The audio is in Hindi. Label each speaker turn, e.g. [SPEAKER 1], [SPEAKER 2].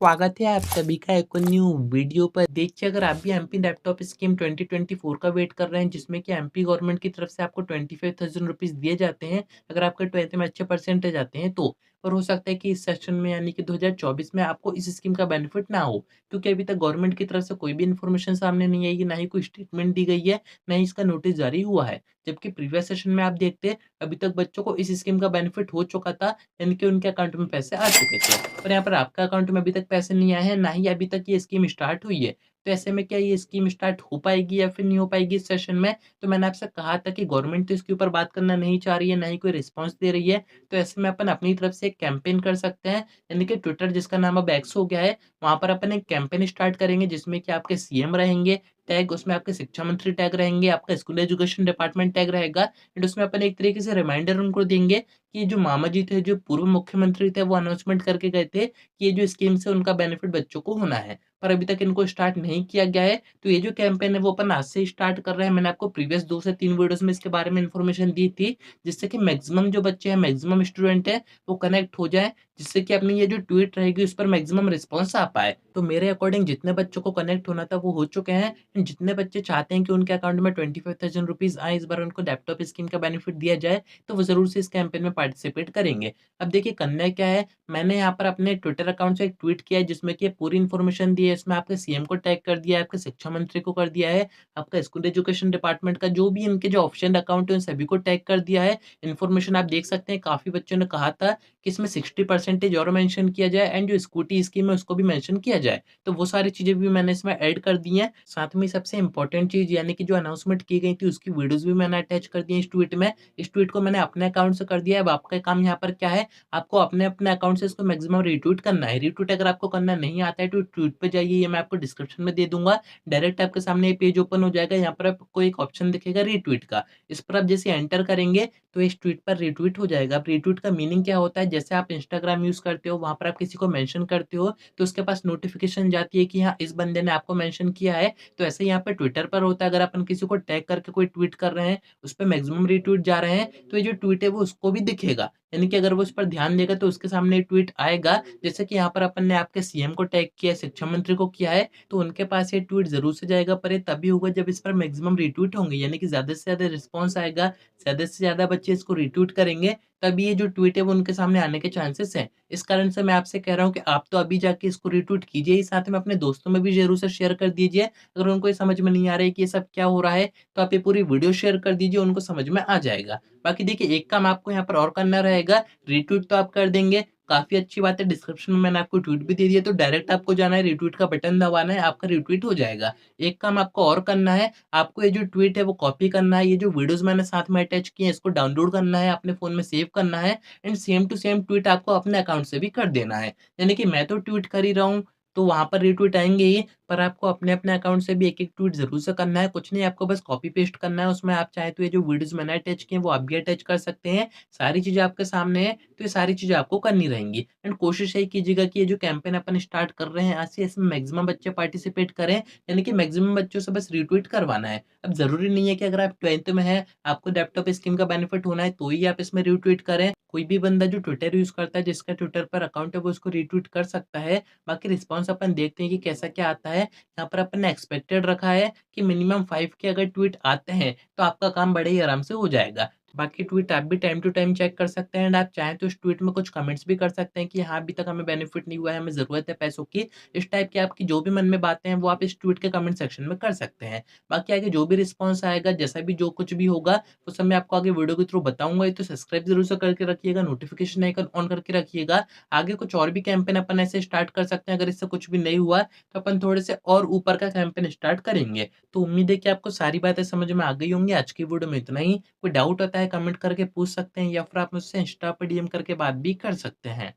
[SPEAKER 1] स्वागत है आप सभी का एक और न्यू वीडियो पर। देखिए, अगर आप भी एमपी लैपटॉप स्कीम 2024 का वेट कर रहे हैं, जिसमें कि एमपी गवर्नमेंट की तरफ से आपको 25,000 रुपीज़ दिए जाते हैं, अगर आपके 12th में अच्छे परसेंटेज आते हैं तो। और हो सकता है कि इस सेशन में यानी कि 2024 में आपको इस स्कीम का बेनिफिट ना हो, क्योंकि अभी तक गवर्नमेंट की तरफ से कोई भी इन्फॉर्मेशन सामने नहीं आई है, ना ही कोई स्टेटमेंट दी गई है, ना ही इसका नोटिस जारी हुआ है। जबकि प्रीवियस सेशन में आप देखते, अभी तक बच्चों को इस स्कीम का बेनिफिट हो चुका था, यानी कि उनके अकाउंट में पैसे आ चुके थे। पर यहाँ पर आपका अकाउंट में अभी तक पैसे नहीं आए हैं, ना ही अभी तक ये स्कीम स्टार्ट हुई है। तो ऐसे में क्या ये स्कीम स्टार्ट हो पाएगी या फिर नहीं हो पाएगी इस सेशन में? तो मैंने आपसे कहा था कि गवर्नमेंट तो इसके ऊपर बात करना नहीं चाह रही है, ना ही कोई रिस्पॉन्स दे रही है। तो ऐसे में अपन अपनी तरफ से एक कैंपेन कर सकते हैं, यानी कि ट्विटर जिसका नाम अब एक्स हो गया है, वहाँ पर अपन एक कैंपेन स्टार्ट करेंगे जिसमें कि आपके सीएम रहेंगे टैग, उसमें आपके शिक्षा मंत्री टैग रहेंगे, आपका स्कूल एजुकेशन डिपार्टमेंट टैग रहेगा एंड उसमें अपन एक तरीके से रिमाइंडर उनको देंगे कि जो मामा जी थे, जो पूर्व मुख्यमंत्री थे, वो अनाउंसमेंट करके गए थे कि ये जो स्कीम्स है उनका बेनिफिट बच्चों को होना है। पर अभी तक इनको स्टार्ट नहीं किया गया है, तो ये जो कैंपेन है वो अपन आज से स्टार्ट कर रहे हैं। मैंने आपको प्रीवियस 2 से 3 वीडियोज़ में इसके बारे में इन्फॉर्मेशन दी थी, जिससे कि मैक्सिमम जो बच्चे हैं, मैक्सिमम स्टूडेंट हैं, वो कनेक्ट हो जाएँ, जिससे कि अपनी ये जो ट्वीट रहेगी उस पर मैक्सिमम रिस्पॉन्स आ पाए। तो मेरे अकॉर्डिंग जितने बच्चों को कनेक्ट होना था वो हो चुके हैं एंड जितने बच्चे चाहते हैं कि उनके अकाउंट में 25,000 रुपीज़ आए, इस बार उनको लैपटॉप स्कीम का बेनिफिट दिया जाए, तो वो ज़रूर से इस कैंपेन में पार्टिसिपेट करेंगे। अब देखिए करना क्या है, मैंने यहाँ पर अपने ट्विटर अकाउंट से एक ट्वीट किया है जिसमें कि पूरी इन्फॉर्मेशन दी है। इसमें आपके सीएम को टैग कर दिया है, आपके शिक्षा मंत्री को कर दिया है, आपका स्कूल एजुकेशन डिपार्टमेंट का जो भी इनके जो ऑफिशियल अकाउंट है उन सभी को टैग कर दिया है। इन्फॉर्मेशन आप देख सकते हैं, काफ़ी बच्चों ने कहा था कि इसमें 60% और मेंशन किया जाए एंड जो स्कूटी स्कीम है उसको भी मेंशन किया जाए। तो वो सारी चीज़ें भी मैंने इसमें ऐड कर दी हैं। साथ में सबसे इम्पोर्टेंट चीज़ यानी कि जो अनाउंसमेंट की गई थी उसकी वीडियोज़ भी मैंने अटैच कर दी हैं इस ट्वीट में। इस ट्वीट को मैंने अपने अकाउंट से कर दिया है। अब आपका काम यहाँ पर क्या है, आपको अपने-अपने अकाउंट से इसको मैक्सिमम रीट्वीट करना है। रीट्वीट अगर आपको करना नहीं आता है तो ट्वीट पे जाइए, ये मैं आपको डिस्क्रिप्शन में दे दूँगा। डायरेक्ट आपके सामने ये पेज ओपन हो जाएगा, यहाँ पर आपको एक ऑप्शन दिखेगा रीट्वीट का। इस पर आप जैसे एंटर करेंगे तो इस ट्वीट पर रीट्वीट हो जाएगा। अब रीट्वीट का मीनिंग क्या होता है, जैसे आप इंस्टाग्राम यूज़ करते हो, वहाँ पर आप किसी को मेंशन करते हो, तो उसके पास नोटिफ़िकेशन जाती है कि हाँ, इस बंदे ने आपको मेंशन किया है। तो ऐसे ही यहाँ पे ट्विटर पर होता है, अगर अपन किसी को टैग करके कोई ट्वीट कर रहे हैं, उस पे मैक्सिमम रीट्वीट जा रहे हैं, तो ये जो ट्वीट है वो उसको भी दिखेगा। यानी कि अगर वो उस पर ध्यान देगा तो उसके सामने ट्वीट आएगा। जैसे कि यहाँ पर अपन ने आपके सीएम को टैग किया है, शिक्षा मंत्री को किया है, तो उनके पास ये ट्वीट ज़रूर से जाएगा, पर ये तभी होगा जब इस पर मैक्सिमम रीट्वीट होंगे, यानी कि ज़्यादा से ज़्यादा रिस्पॉन्स आएगा, ज़्यादा से ज़्यादा बच्चे इसको रीट्वीट करेंगे, तभी ये जो ट्वीट है वो उनके सामने आने के चांसेस हैं। इस कारण से मैं आपसे कह रहा हूँ कि आप तो अभी जाके इसको रीट्वीट कीजिए ही, साथ में अपने दोस्तों में भी ज़रूर से शेयर कर दीजिए। अगर उनको ये समझ में नहीं आ रहा है कि ये सब क्या हो रहा है, तो आप ये पूरी वीडियो शेयर कर दीजिए, उनको समझ में आ जाएगा। बाकी देखिए, एक काम आपको यहाँ पर और करना रहेगा, रीट्वीट तो आप कर देंगे, काफ़ी अच्छी बात है, डिस्क्रिप्शन में मैंने आपको ट्वीट भी दे दिया, तो डायरेक्ट आपको जाना है, रीट्वीट का बटन दबाना है, आपका रीट्वीट हो जाएगा। एक काम आपको और करना है, आपको ये जो ट्वीट है वो कॉपी करना है, ये जो वीडियोज़ मैंने साथ में अटैच किए हैं इसको डाउनलोड करना है, अपने फ़ोन में सेव करना है and same to same tweet आपको अपने अकाउंट से भी कर देना है। यानी कि मैं तो ट्वीट कर ही रहा हूँ, तो वहाँ पर रीट्वीट आएँगे ही, पर आपको अपने-अपने अकाउंट से भी एक-एक ट्वीट ज़रूर से करना है। कुछ नहीं, आपको बस कॉपी पेस्ट करना है, उसमें आप चाहें तो ये जो वीडियोज़ मैंने अटैच किए हैं वो आप भी अटैच कर सकते हैं। सारी चीज़ें आपके सामने हैं, तो ये सारी चीज़ें आपको करनी रहेंगी एंड कोशिश यही कीजिएगा कि ये जो कैंपेन अपन स्टार्ट कर रहे हैं आज से, इसमें मैक्सिमम बच्चे पार्टिसिपेट करें, यानी कि मैक्सिमम बच्चों से बस रीट्वीट करवाना है। अब ज़रूरी नहीं है कि अगर आप 12th में हैं, आपको लैपटॉप स्कीम का बेनिफिट होना है तो ही आप इसमें रीट्वीट करें। कोई भी बंदा जो ट्विटर यूज़ करता है, जिसका ट्विटर पर अकाउंट है, वो उसको रीट्वीट कर सकता है। बाकी रिस्पॉन्स अपन देखते हैं कि कैसा क्या आता है। यहाँ पर अपन ने एक्सपेक्टेड रखा है कि मिनिमम 5 के अगर ट्वीट आते हैं, तो आपका काम बड़े ही आराम से हो जाएगा। बाकी ट्वीट आप भी टाइम टू टाइम चेक कर सकते हैं एंड आप चाहें तो इस ट्वीट में कुछ कमेंट्स भी कर सकते हैं कि हाँ, अभी तक हमें बेनिफिट नहीं हुआ है, हमें ज़रूरत है पैसों की। इस टाइप की आपकी जो भी मन में बातें हैं, वो आप इस ट्वीट के कमेंट सेक्शन में कर सकते हैं। बाकी आगे जो भी रिस्पॉन्स आएगा, जैसा भी जो कुछ भी होगा, वो सब मैं आपको आगे वीडियो के थ्रू बताऊँगा। ये तो सब्सक्राइब ज़रूर से करके रखिएगा, नोटिफ़िकेशन आइकन ऑन करके रखिएगा। आगे कुछ और भी कैंपेन अपन ऐसे स्टार्ट कर सकते हैं, अगर इससे कुछ भी नहीं हुआ, तो अपन थोड़े से और ऊपर का कैंपेन स्टार्ट करेंगे। तो उम्मीद है कि आपको सारी बातें समझ में आ गई होंगी। आज की वीडियो में इतना ही। कोई डाउट होता है कमेंट करके पूछ सकते हैं या फिर आप मुझसे इंस्टा पे डीएम करके बात भी कर सकते हैं।